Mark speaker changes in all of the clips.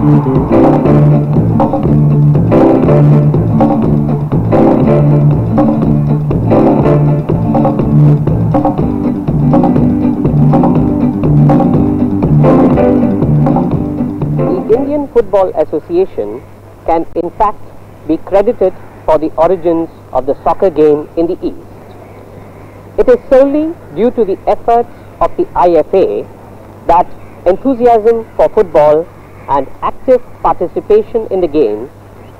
Speaker 1: The Indian Football Association can in fact be credited for the origins of the soccer game in the East. It is solely due to the efforts of the IFA that enthusiasm for football and active participation in the game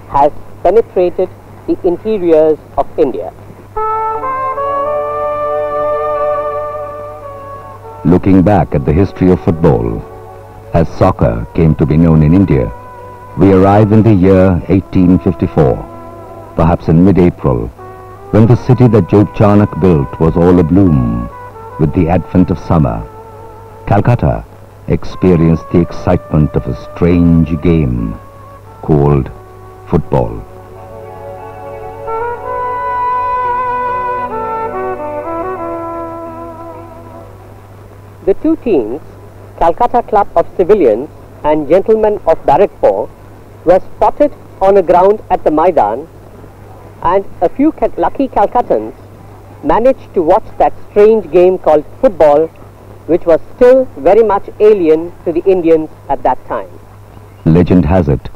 Speaker 1: has penetrated the interiors of India.
Speaker 2: Looking back at the history of football, as soccer came to be known in India, we arrive in the year 1854, perhaps in mid-April, when the city that Job Charnock built was all abloom with the advent of summer. Calcutta experienced the excitement of a strange game called football.
Speaker 1: The two teams, Calcutta Club of Civilians and Gentlemen of Barrackpore, were spotted on a ground at the Maidan, and a few lucky Calcuttans managed to watch that strange game called football, which was still very much alien to the Indians at that time.
Speaker 2: Legend has it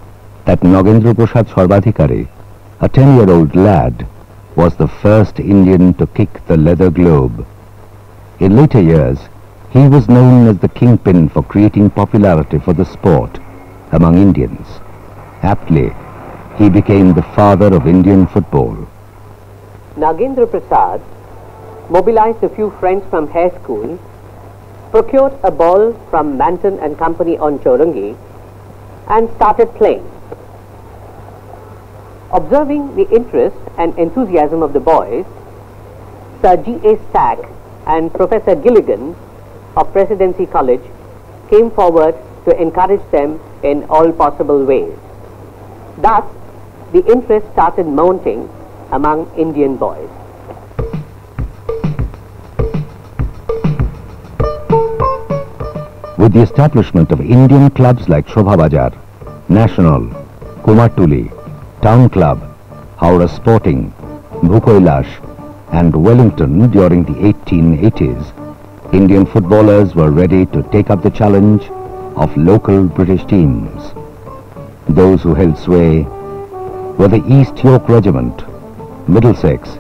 Speaker 2: that Nagendra Prasad Sarvadhikari, a 10-year-old lad, was the first Indian to kick the leather globe. In later years, he was known as the kingpin for creating popularity for the sport among Indians. Aptly, he became the father of Indian football.
Speaker 1: Nagendra Prasad mobilized a few friends from Hare School, procured a ball from Manton and Company on Chourangi, and started playing. Observing the interest and enthusiasm of the boys, Sir G.A. Stack and Professor Gilligan of Presidency College came forward to encourage them in all possible ways. Thus, the interest started mounting among Indian boys.
Speaker 2: With the establishment of Indian clubs like Shobha Bajar, National, Kumartuli, Town Club, Howrah Sporting, Bhukailash and Wellington during the 1880s, Indian footballers were ready to take up the challenge of local British teams. Those who held sway were the East York Regiment, Middlesex,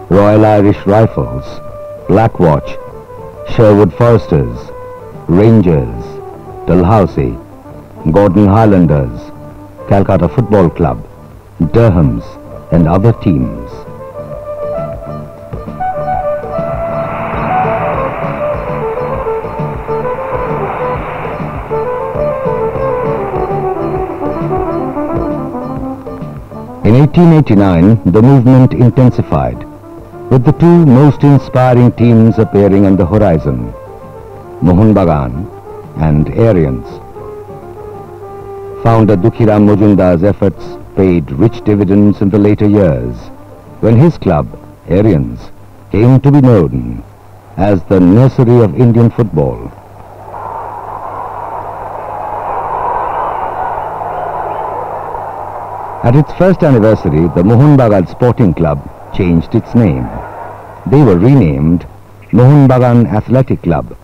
Speaker 2: Royal Irish Rifles, Black Watch, Sherwood Foresters, Rangers, Dalhousie, Gordon Highlanders, Calcutta Football Club, Durhams and other teams. In 1889, the movement intensified, with the two most inspiring teams appearing on the horizon, Mohun Bagan and Aryans. Founder Dukhiram Majumdar's efforts paid rich dividends in the later years, when his club, Aryans, came to be known as the nursery of Indian football. At its first anniversary, the Mohun Bagan Sporting Club changed its name. They were renamed Mohun Bagan Athletic Club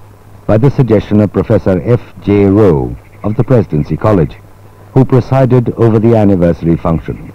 Speaker 2: by the suggestion of Professor F.J. Rowe of the Presidency College, who presided over the anniversary function.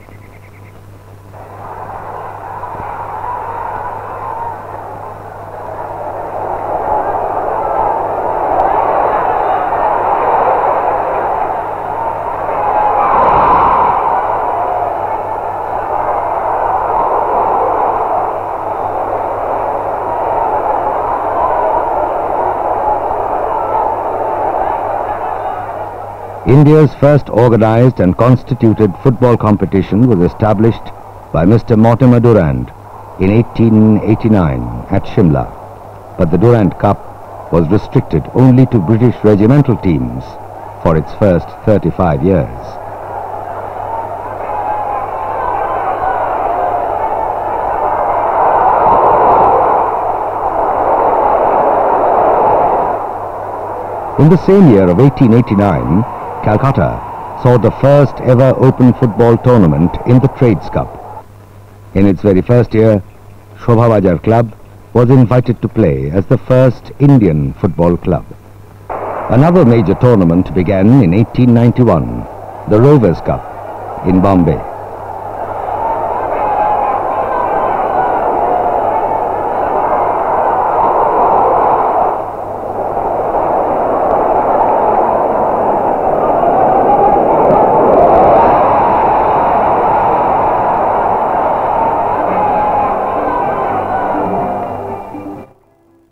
Speaker 2: India's first organized and constituted football competition was established by Mr. Mortimer Durand in 1889 at Shimla, but the Durand Cup was restricted only to British regimental teams for its first 35 years. In the same year of 1889, Calcutta saw the first ever open football tournament in the Trades Cup. In its very first year, Shobha Bajar Club was invited to play as the first Indian football club. Another major tournament began in 1891, the Rovers Cup in Bombay.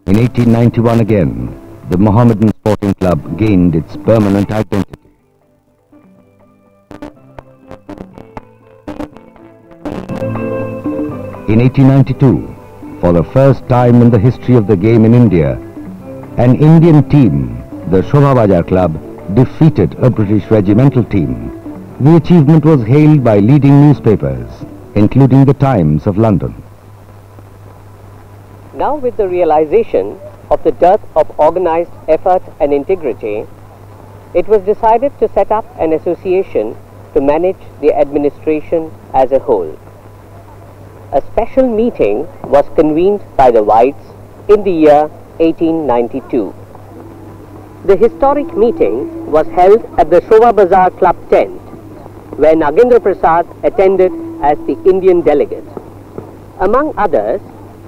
Speaker 2: In 1891 again, the Mohammedan Sporting Club gained its permanent identity. In 1892, for the first time in the history of the game in India, an Indian team, the Shobha Bajar Club, defeated a British regimental team. The achievement was hailed by leading newspapers, including the Times of London.
Speaker 1: Now, with the realization of the dearth of organized effort and integrity, it was decided to set up an association to manage the administration as a whole. A special meeting was convened by the Whites in the year 1892. The historic meeting was held at the Shobha Bajar Club tent, where Nagendra Prasad attended as the Indian delegate. Among others,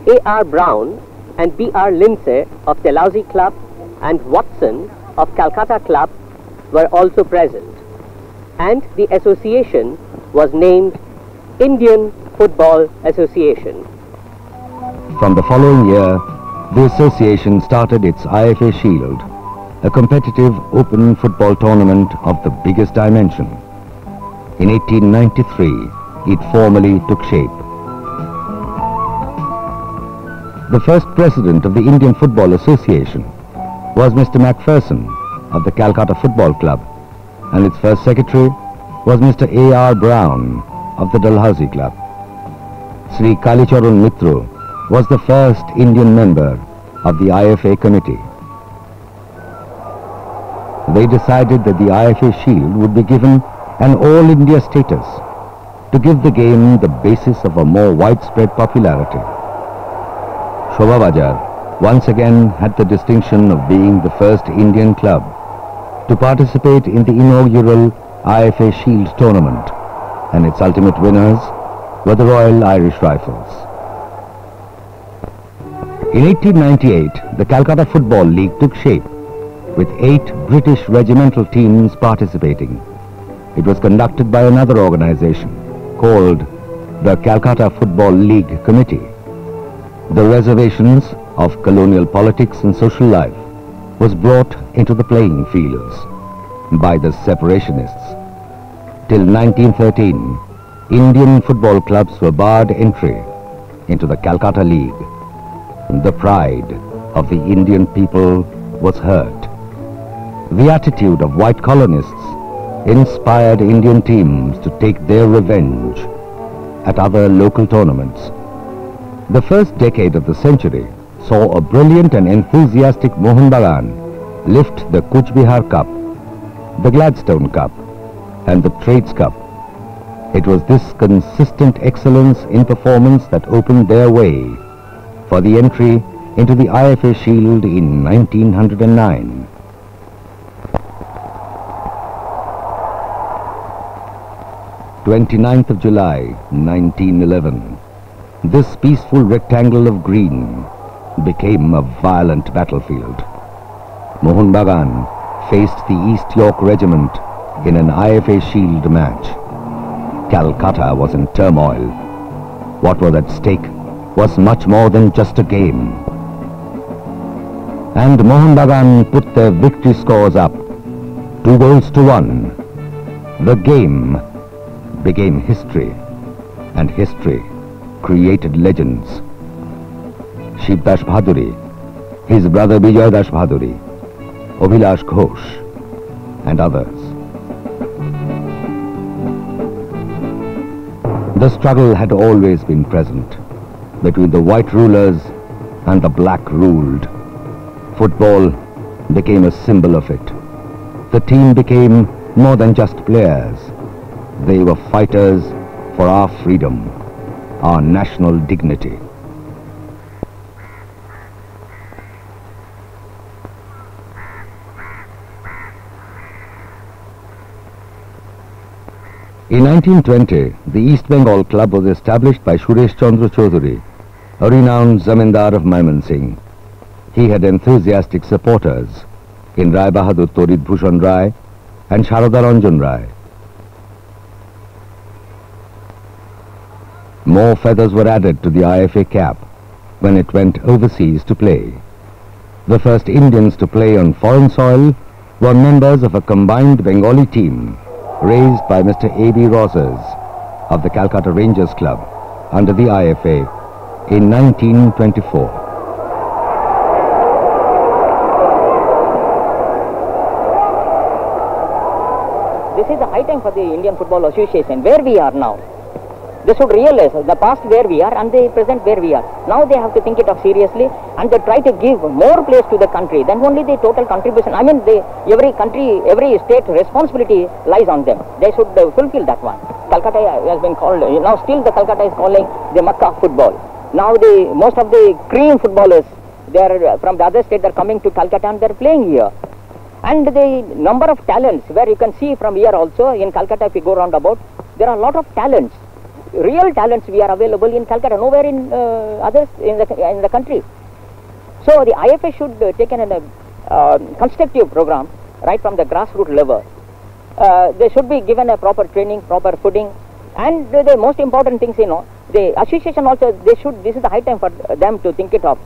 Speaker 1: A.R. Brown and B.R. Lindsay of Dalhousie Club and Watson of Calcutta Club were also present, and the association was named Indian Football Association.
Speaker 2: From the following year, the association started its IFA Shield, a competitive open football tournament of the biggest dimension. In 1893, it formally took shape. The first president of the Indian Football Association was Mr. Macpherson of the Calcutta Football Club, and its first secretary was Mr. A.R. Brown of the Dalhousie Club. Sri Kalicharan Mitro was the first Indian member of the IFA committee. They decided that the IFA Shield would be given an All India status to give the game the basis of a more widespread popularity. Shobha Bajar once again had the distinction of being the first Indian club to participate in the inaugural IFA Shield tournament, and its ultimate winners were the Royal Irish Rifles. In 1898, the Calcutta Football League took shape, with 8 British regimental teams participating. It was conducted by another organization called the Calcutta Football League Committee. The reservations of colonial politics and social life was brought into the playing fields by the separationists. Till 1913, Indian football clubs were barred entry into the Calcutta League. The pride of the Indian people was hurt. The attitude of white colonists inspired Indian teams to take their revenge at other local tournaments. The first decade of the century saw a brilliant and enthusiastic Mohun Bagan lift the Kuch Bihar Cup, the Gladstone Cup, and the Trades Cup. It was this consistent excellence in performance that opened their way for the entry into the IFA Shield in 1909. "29th of July, 1911. This peaceful rectangle of green became a violent battlefield. Mohun Bagan faced the East York Regiment in an IFA Shield match. Calcutta was in turmoil. What was at stake was much more than just a game. And Mohun Bagan put their victory scores up, 2-1. The game became history, and history created legends. Shiv Das Bhaduri, his brother Bijay Das Bhaduri, Abhilash Ghosh, and others. The struggle had always been present between the white rulers and the black ruled. Football became a symbol of it. The team became more than just players. They were fighters for our freedom, our national dignity. In 1920, the East Bengal Club was established by Suresh Chandra Chaudhary, a renowned zamindar of Mymensingh. He had enthusiastic supporters in Rai Bahadur Torit Bhushan Rai and Sharada Ranjan Rai. More feathers were added to the IFA cap when it went overseas to play. The first Indians to play on foreign soil were members of a combined Bengali team raised by Mr. A.B. Rosers of the Calcutta Rangers Club under the IFA in 1924.
Speaker 3: This is the high time for the Indian Football Association, where we are now. They should realize the past where we are and the present where we are. Now they have to think it up seriously and they try to give more place to the country than only the total contribution. I mean, every country, every state responsibility lies on them. They should fulfill that one. Calcutta has been called, now still the Calcutta is calling the Makkah of football. Now most of the cream footballers, they are from the other state, they are coming to Calcutta and they are playing here. And the number of talents, where you can see from here also, in Calcutta if you go round about, there are a lot of talents. Real talents we are available in Calcutta, nowhere in others in the country. So the IFA should take a constructive program right from the grassroots level. They should be given a proper training, proper footing, and the most important things, the association also, this is the high time for them to think it up,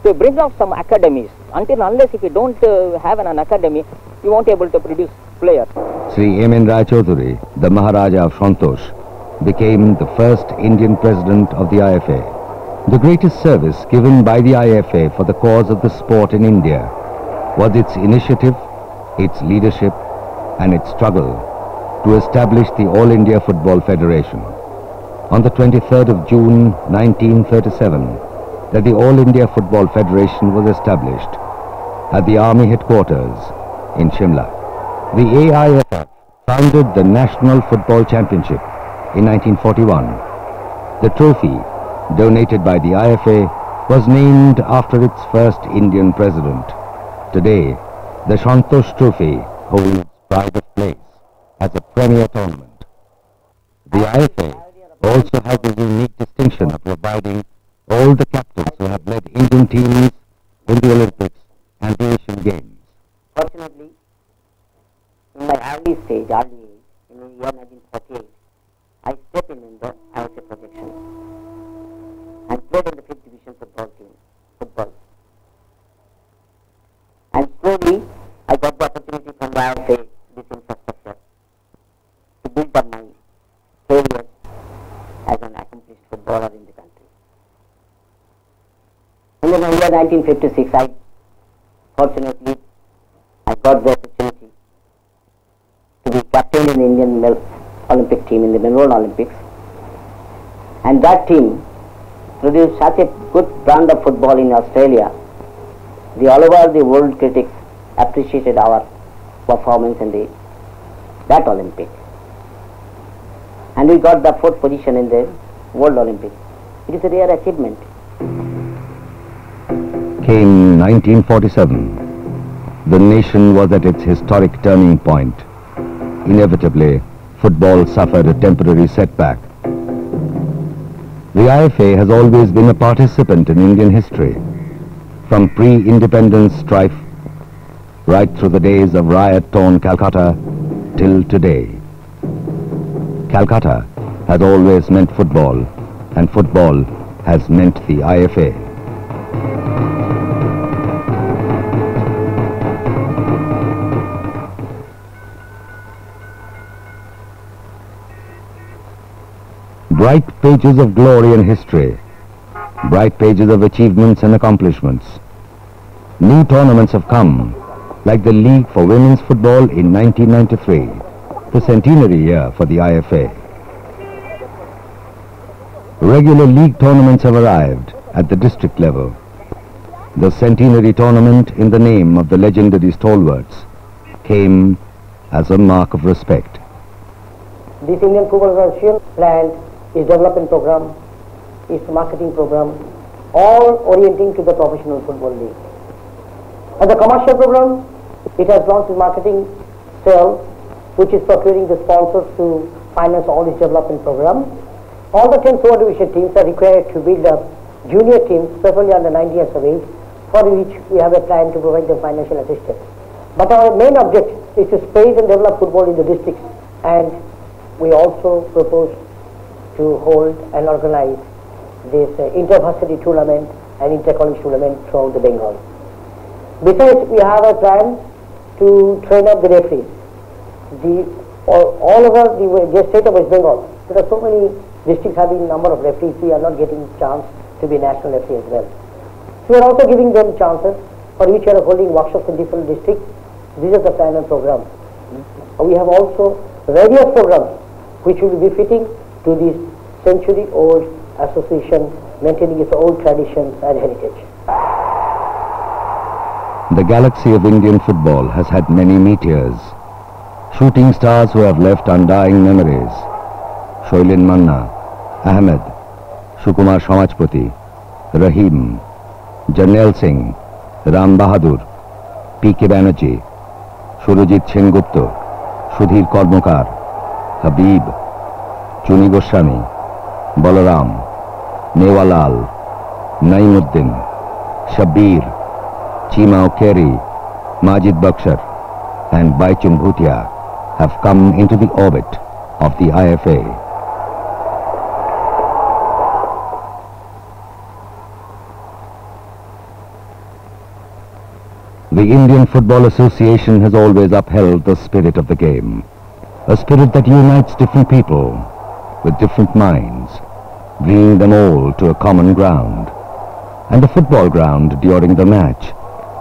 Speaker 3: to bring out some academies. Until unless if you don't have an academy, you won't be able to produce players.
Speaker 2: Sri M.N. Rai Chaudhary, the Maharaja of Santosh, became the first Indian president of the IFA. The greatest service given by the IFA for the cause of the sport in India was its initiative, its leadership, and its struggle to establish the All India Football Federation. On the 23rd of June 1937, that the All India Football Federation was established at the Army headquarters in Shimla. The AIFF founded the National Football Championship in 1941. The trophy, donated by the IFA, was named after its first Indian president. Today, the Santosh Trophy holds pride of place as a premier tournament. The IFA also has the unique distinction of providing all the captains who have led Indian teams in the Olympics and the Asian Games.
Speaker 3: Fortunately, in my early age, in the year 1948, I stepped in the IFA projection and played in the 5th division football. And slowly, I got the opportunity from the IFA, this infrastructure, to build up my career as an accomplished footballer in the country. In the year 1956, fortunately, I got the opportunity to be captain in the Indian Olympic team in the Melbourne Olympics, and that team produced such a good brand of football in Australia. All over the world critics appreciated our performance in that Olympic, and we got the 4th position in the World Olympics. It is a rare achievement.
Speaker 2: Came 1947. The nation was at its historic turning point. Inevitably, football suffered a temporary setback. The IFA has always been a participant in Indian history, from pre-independence strife right through the days of riot-torn Calcutta till today. Calcutta has always meant football, and football has meant the IFA. Bright pages of glory and history, bright pages of achievements and accomplishments. New tournaments have come, like the League for Women's Football in 1993, the centenary year for the IFA. Regular league tournaments have arrived at the district level. The centenary tournament in the name of the legendary stalwarts came as a mark of respect.
Speaker 4: This Indian Football Association planned its development program, its marketing program, all orienting to the professional football league. And the commercial program, it has launched its marketing cell, which is procuring the sponsors to finance all its development program. All the 10 Super Division teams are required to build up junior teams, especially under 90 years of age, for which we have a plan to provide them financial assistance. But our main object is to spread and develop football in the districts, and we also propose to hold and organize this inter-varsity tournament and inter-college tournament throughout the Bengal. Besides, we have a plan to train up the referees. All over the state of West Bengal, there are so many districts having number of referees, we are not getting chance to be national referee as well. So we are also giving them chances, for which we are holding workshops in different districts. This is the plan and program. We have also various programs which will be fitting to this century-old association, maintaining its old traditions and heritage.
Speaker 2: The galaxy of Indian football has had many meteors, shooting stars who have left undying memories. Shoilin Manna, Ahmed, Sukumar Samajpati, Rahim, Jarnail Singh, Ram Bahadur, P.K. Banerjee, Surojit Sengupta, Sudhir Kormokar, Habib, Chuni Goswami, Balaram, Mewalal, Naimuddin, Shabir, Chima Okeri, Majid Bakshar and Baichung Bhutia have come into the orbit of the IFA. The Indian Football Association has always upheld the spirit of the game, a spirit that unites different people with different minds, bringing them all to a common ground. And the football ground during the match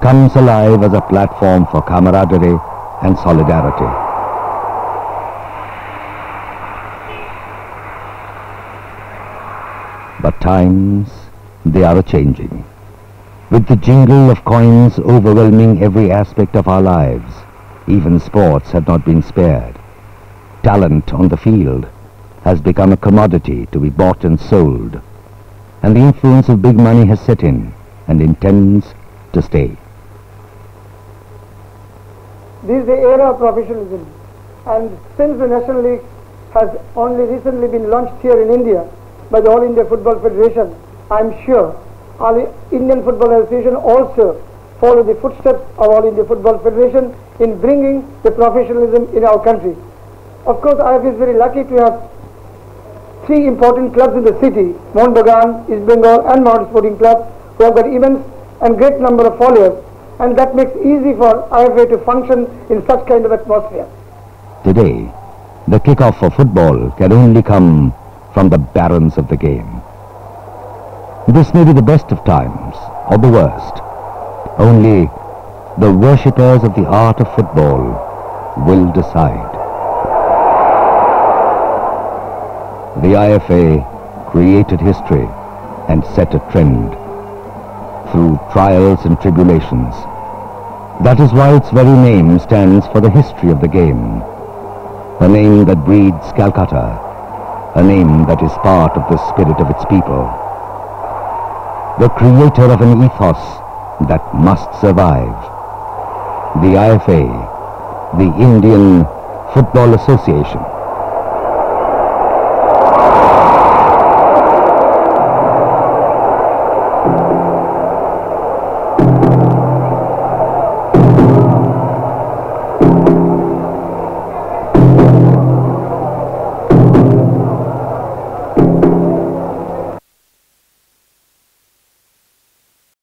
Speaker 2: comes alive as a platform for camaraderie and solidarity. But times, they are a-changing. With the jingle of coins overwhelming every aspect of our lives, even sports have not been spared. Talent on the field has become a commodity to be bought and sold, and the influence of big money has set in and intends to stay.
Speaker 5: This is the era of professionalism, and since the National League has only recently been launched here in India by the All India Football Federation, I am sure All Indian Football Association also follow the footsteps of All India Football Federation in bringing the professionalism in our country. Of course, IFA is very lucky to have three important clubs in the city, Mohun Bagan, East Bengal and Mohun Sporting Club, who have got immense and great number of followers, and that makes easy for IFA to function in such kind of atmosphere.
Speaker 2: Today, the kick-off for football can only come from the barons of the game. This may be the best of times or the worst. Only the worshippers of the art of football will decide. The IFA created history and set a trend through trials and tribulations. That is why its very name stands for the history of the game. A name that breeds Calcutta, a name that is part of the spirit of its people. The creator of an ethos that must survive. The IFA, the Indian Football Association.